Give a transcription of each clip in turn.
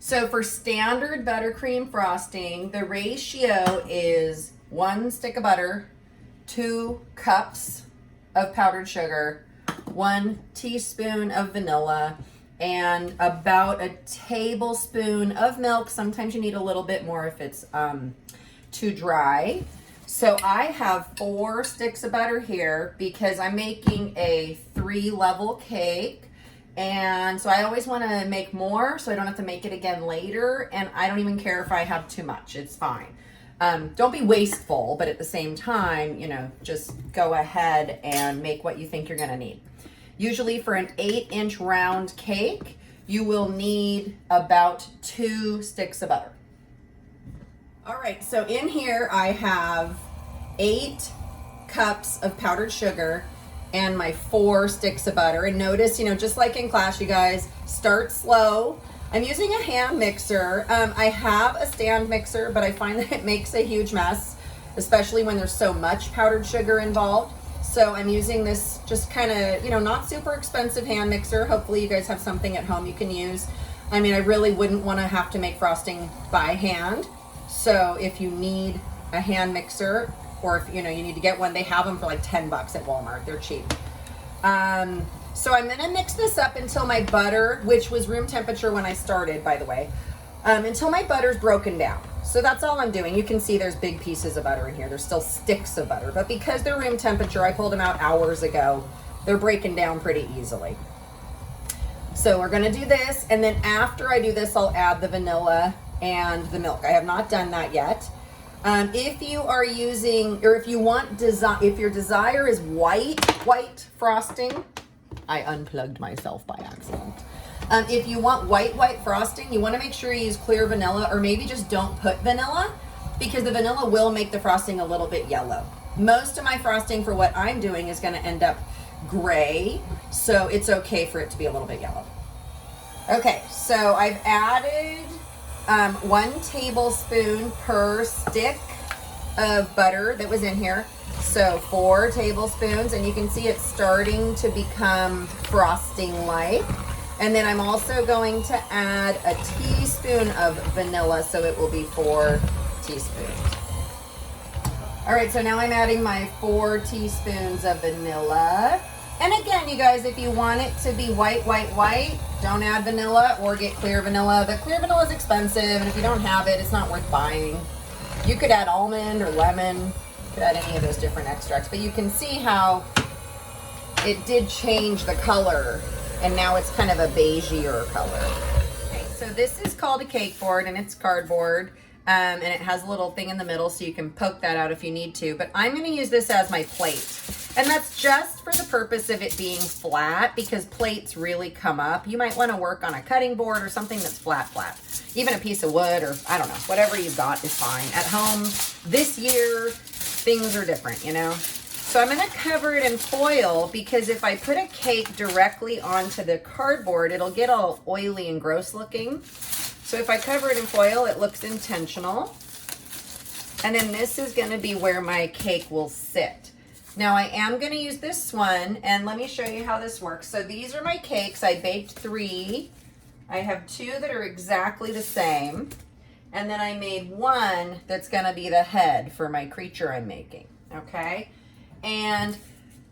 So for standard buttercream frosting, the ratio is 1 stick of butter, 2 cups of powdered sugar, 1 teaspoon of vanilla, and about a tablespoon of milk. Sometimes you need a little bit more if it's too dry. So I have 4 sticks of butter here because I'm making a 3-level cake. And so I always want to make more so I don't have to make it again later. And I don't even care if I have too much. It's fine. Don't be wasteful, but at the same time, just go ahead and make what you think you're going to need. Usually for an 8-inch round cake, you will need about 2 sticks of butter. All right, so in here I have 8 cups of powdered sugar and my 4 sticks of butter. And notice, just like in class, you guys, start slow. I'm using a hand mixer. I have a stand mixer, but I find that it makes a huge mess, especially when there's so much powdered sugar involved. So I'm using this just kind of, not super expensive hand mixer. Hopefully you guys have something at home you can use. I mean, I really wouldn't want to have to make frosting by hand. So if you need a hand mixer, or if you need to get one, they have them for like $10 at Walmart. They're cheap. So I'm gonna mix this up until my butter, which was room temperature when I started, by the way, until my butter's broken down. So that's all I'm doing. You can see there's big pieces of butter in here. There's still sticks of butter, but because they're room temperature, I pulled them out hours ago. They're breaking down pretty easily. So we're gonna do this, and then after I do this, I'll add the vanilla and the milk. I have not done that yet. If you are using, or if you want if your desire is white frosting, I unplugged myself by accident. If you want white frosting, you want to make sure you use clear vanilla, or maybe just don't put vanilla, because the vanilla will make the frosting a little bit yellow. Most of my frosting for what I'm doing is going to end up gray, so it's okay for it to be a little bit yellow. Okay, so I've added 1 tablespoon per stick of butter that was in here. So 4 tablespoons, and you can see it's starting to become frosting-like. And then I'm also going to add a teaspoon of vanilla, so it will be 4 teaspoons. All right, so now I'm adding my 4 teaspoons of vanilla. And again, you guys, if you want it to be white, don't add vanilla or get clear vanilla. But clear vanilla is expensive, and if you don't have it, it's not worth buying. You could add almond or lemon. You could add any of those different extracts. But you can see how it did change the color, and now it's kind of a beigeier color. Okay, so this is called a cake board, and it's cardboard. And it has a little thing in the middle, so you can poke that out if you need to. But I'm going to use this as my plate. And that's just for the purpose of it being flat, because plates really come up. You might want to work on a cutting board or something that's flat. Even a piece of wood, or I don't know, whatever you've got is fine. At home, this year, things are different, So I'm going to cover it in foil, because if I put a cake directly onto the cardboard, it'll get all oily and gross looking. So if I cover it in foil, it looks intentional. And then this is going to be where my cake will sit. Now I am going to use this one, and let me show you how this works. So these are my cakes. I baked 3. I have 2 that are exactly the same. And then I made 1 that's going to be the head for my creature I'm making. Okay? And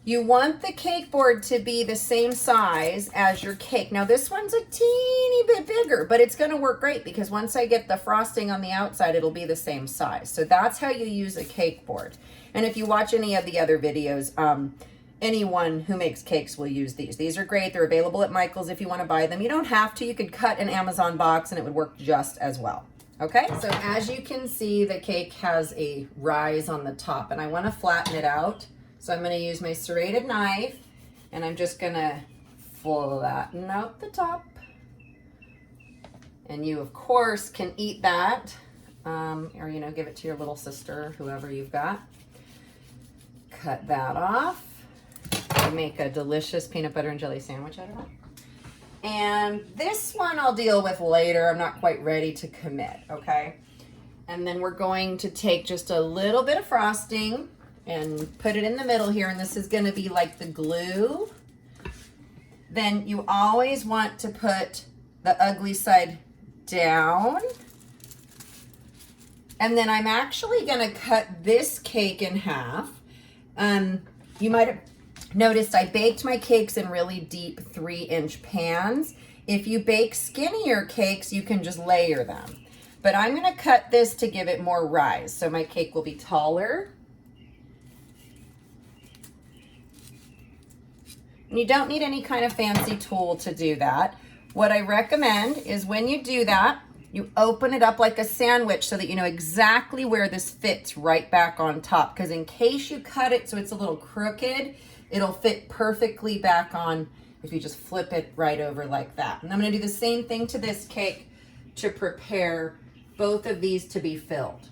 you want the cake board to be the same size as your cake. Now this one's a teeny bit bigger, but it's going to work great, because once I get the frosting on the outside, it'll be the same size. So that's how you use a cake board. And if you watch any of the other videos, anyone who makes cakes will use these. These are great. They're available at Michael's if you want to buy them. You don't have to. You could cut an Amazon box and it would work just as well. Okay, so as you can see, the cake has a rise on the top, and I want to flatten it out. So I'm going to use my serrated knife, and I'm just going to flatten out the top. And you, of course, can eat that, or, give it to your little sister, whoever you've got. Cut that off. Make a delicious peanut butter and jelly sandwich out of that. And this one I'll deal with later. I'm not quite ready to commit, okay? And then we're going to take just a little bit of frosting and put it in the middle here, and this is going to be like the glue. Then you always want to put the ugly side down. And then I'm actually gonna cut this cake in half. You might have noticed I baked my cakes in really deep 3-inch pans. If you bake skinnier cakes, you can just layer them. But I'm gonna cut this to give it more rise, so my cake will be taller. And you don't need any kind of fancy tool to do that. What I recommend is when you do that, you open it up like a sandwich so that you know exactly where this fits right back on top. Because in case you cut it so it's a little crooked, it'll fit perfectly back on if you just flip it right over like that. And I'm gonna do the same thing to this cake to prepare both of these to be filled.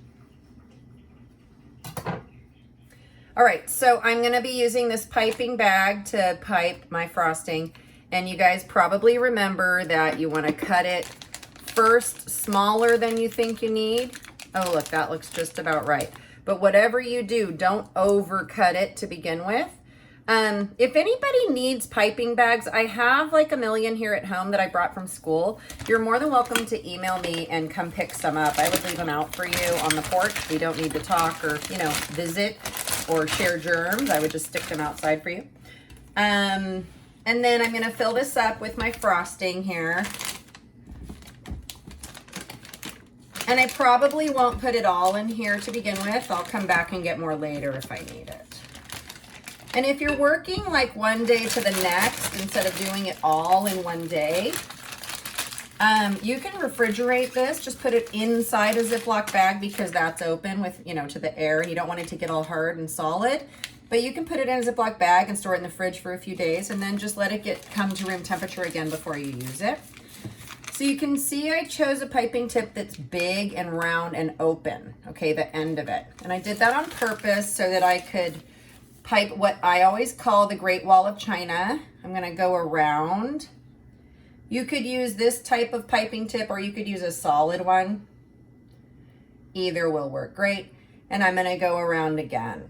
All right, so I'm gonna be using this piping bag to pipe my frosting. And you guys probably remember that you wanna cut it first smaller than you think you need. Oh, look, that looks just about right. But whatever you do, don't overcut it to begin with. If anybody needs piping bags, I have like a million here at home that I brought from school. You're more than welcome to email me and come pick some up. I would leave them out for you on the porch. We don't need to talk or, you know, visit or share germs. I would just stick them outside for you. And then I'm gonna fill this up with my frosting here. And I probably won't put it all in here to begin with. I'll come back and get more later if I need it. And if you're working like one day to the next, instead of doing it all in one day, you can refrigerate this. Just put it inside a Ziploc bag because that's open with, you know, to the air and you don't want it to get all hard and solid. But you can put it in a Ziploc bag and store it in the fridge for a few days and then just let it come to room temperature again before you use it. So you can see I chose a piping tip that's big and round and open, okay, the end of it. And I did that on purpose so that I could pipe what I always call the Great Wall of China. I'm gonna go around. You could use this type of piping tip or you could use a solid one. Either will work great. And I'm gonna go around again.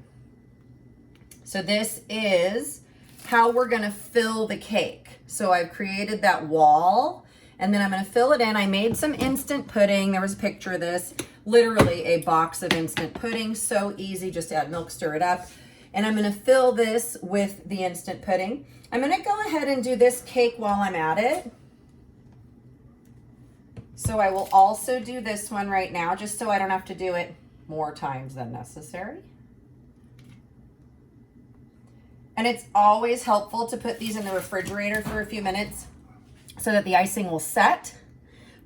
So this is how we're gonna fill the cake. So I've created that wall and then I'm gonna fill it in. I made some instant pudding. There was a picture of this, literally a box of instant pudding. So easy, just add milk, stir it up. And I'm gonna fill this with the instant pudding. I'm gonna go ahead and do this cake while I'm at it. So I will also do this one right now, just so I don't have to do it more times than necessary. And it's always helpful to put these in the refrigerator for a few minutes so that the icing will set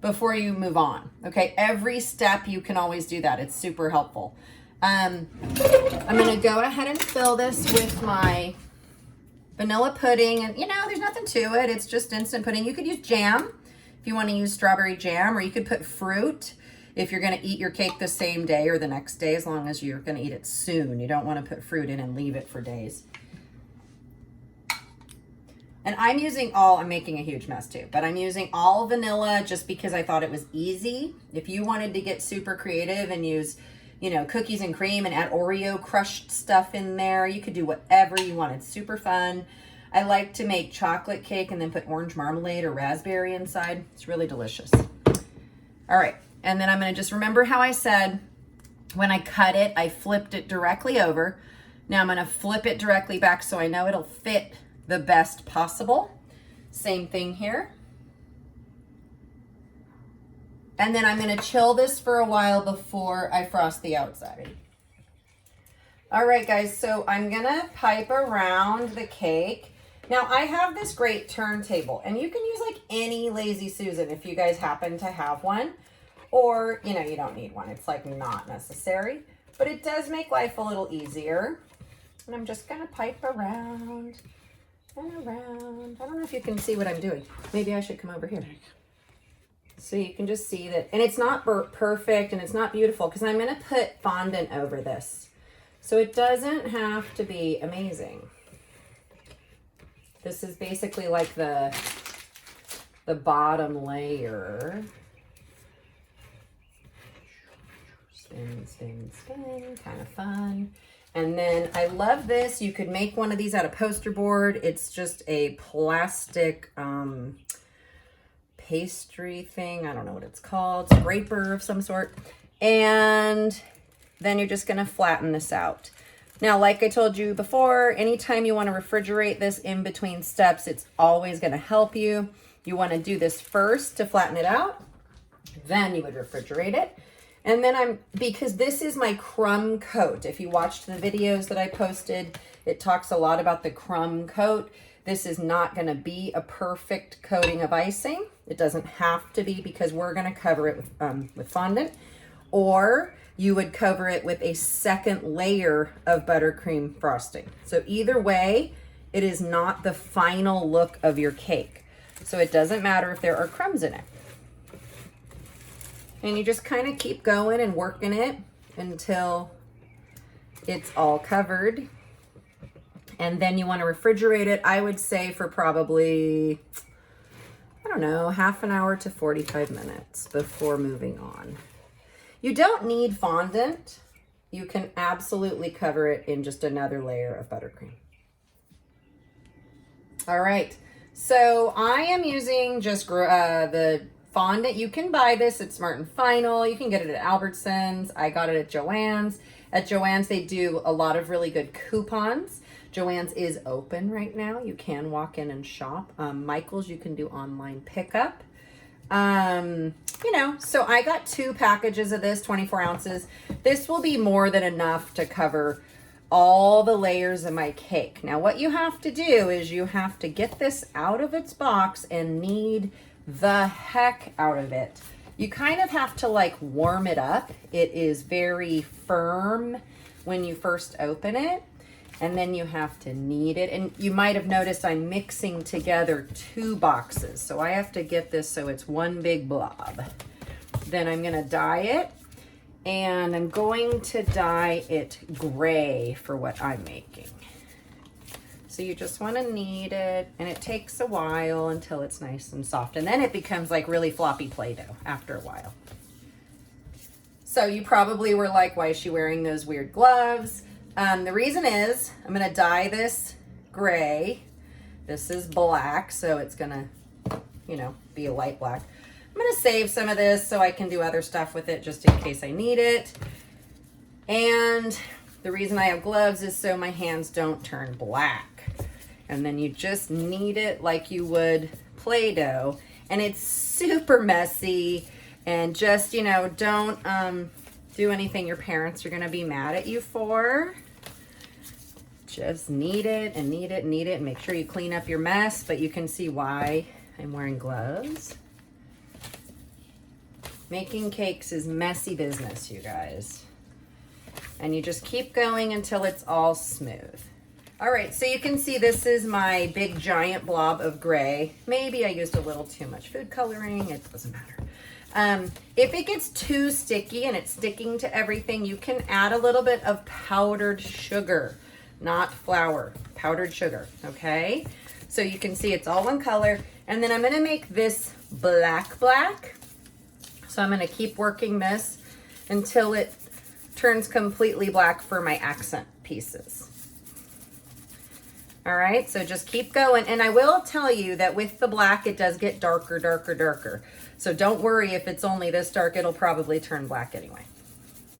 before you move on. Okay, every step you can always do that. It's super helpful. I'm gonna go ahead and fill this with my vanilla pudding. And you know, there's nothing to it. It's just instant pudding. You could use jam if you want to use strawberry jam, or you could put fruit if you're gonna eat your cake the same day or the next day, as long as you're gonna eat it soon. You don't wanna put fruit in and leave it for days. And I'm making a huge mess too, but I'm using all vanilla just because I thought it was easy. If you wanted to get super creative and use, you know, cookies and cream and add Oreo crushed stuff in there, you could do whatever you want. It's super fun. I like to make chocolate cake and then put orange marmalade or raspberry inside. It's really delicious. All right, and then I'm gonna just remember how I said when I cut it, I flipped it directly over. Now I'm gonna flip it directly back so I know it'll fit the best possible. Same thing here. And then I'm gonna chill this for a while before I frost the outside. All right, guys, so I'm gonna pipe around the cake. Now I have this great turntable, and you can use like any Lazy Susan if you guys happen to have one, or you know, you don't need one. It's like not necessary, but it does make life a little easier. And I'm just gonna pipe around and around. I don't know if you can see what I'm doing. Maybe I should come over here. So you can just see that, and it's not perfect and it's not beautiful because I'm gonna put fondant over this. So it doesn't have to be amazing. This is basically like the bottom layer. Spin, spin, spin, kind of fun. And then I love this. You could make one of these out of poster board. It's just a plastic pastry thing. I don't know what it's called. Scraper of some sort. And then you're just gonna flatten this out. Now, like I told you before, anytime you want to refrigerate this in between steps, it's always going to help you. You want to do this first to flatten it out. Then you would refrigerate it. And then because this is my crumb coat. If you watched the videos that I posted, it talks a lot about the crumb coat. This is not going to be a perfect coating of icing. It doesn't have to be because we're going to cover it with fondant. Or you would cover it with a second layer of buttercream frosting. So either way, it is not the final look of your cake. So it doesn't matter if there are crumbs in it. And you just kind of keep going and working it until it's all covered. And then you want to refrigerate it, I would say, for probably, I don't know, half an hour to 45 minutes before moving on. You don't need fondant. You can absolutely cover it in just another layer of buttercream. All right, so I am using just the fondant. You can buy this at Smart & Final. You can get it at Albertsons. I got it at Joann's. At Joann's, they do a lot of really good coupons. Joann's is open right now. You can walk in and shop. Michael's, you can do online pickup. You know, so I got 2 packages of this, 24 ounces. This will be more than enough to cover all the layers of my cake. Now, what you have to do is you have to get this out of its box and knead the heck out of it. You kind of have to like warm it up. It is very firm when you first open it. And then you have to knead it. And you might have noticed I'm mixing together 2 boxes. So I have to get this so it's one big blob. Then I'm gonna dye it. And I'm going to dye it gray for what I'm making. So you just wanna knead it, and it takes a while until it's nice and soft. And then it becomes like really floppy Play-Doh after a while. So you probably were like, why is she wearing those weird gloves? The reason is I'm going to dye this gray. This is black, so it's going to, you know, be a light black. I'm going to save some of this so I can do other stuff with it just in case I need it. And the reason I have gloves is so my hands don't turn black. And then you just knead it like you would Play-Doh. And it's super messy. And just, you know, don't do anything your parents are going to be mad at you for. Just knead it and knead it and knead it and make sure you clean up your mess, but you can see why I'm wearing gloves. Making cakes is messy business, you guys. And you just keep going until it's all smooth. All right, so you can see this is my big giant blob of gray. Maybe I used a little too much food coloring, it doesn't matter. If it gets too sticky and it's sticking to everything, you can add a little bit of powdered sugar, not flour, powdered sugar, okay? So you can see it's all one color. And then I'm gonna make this black. So I'm gonna keep working this until it turns completely black for my accent pieces. All right, so just keep going. And I will tell you that with the black, it does get darker. So don't worry if it's only this dark, it'll probably turn black anyway.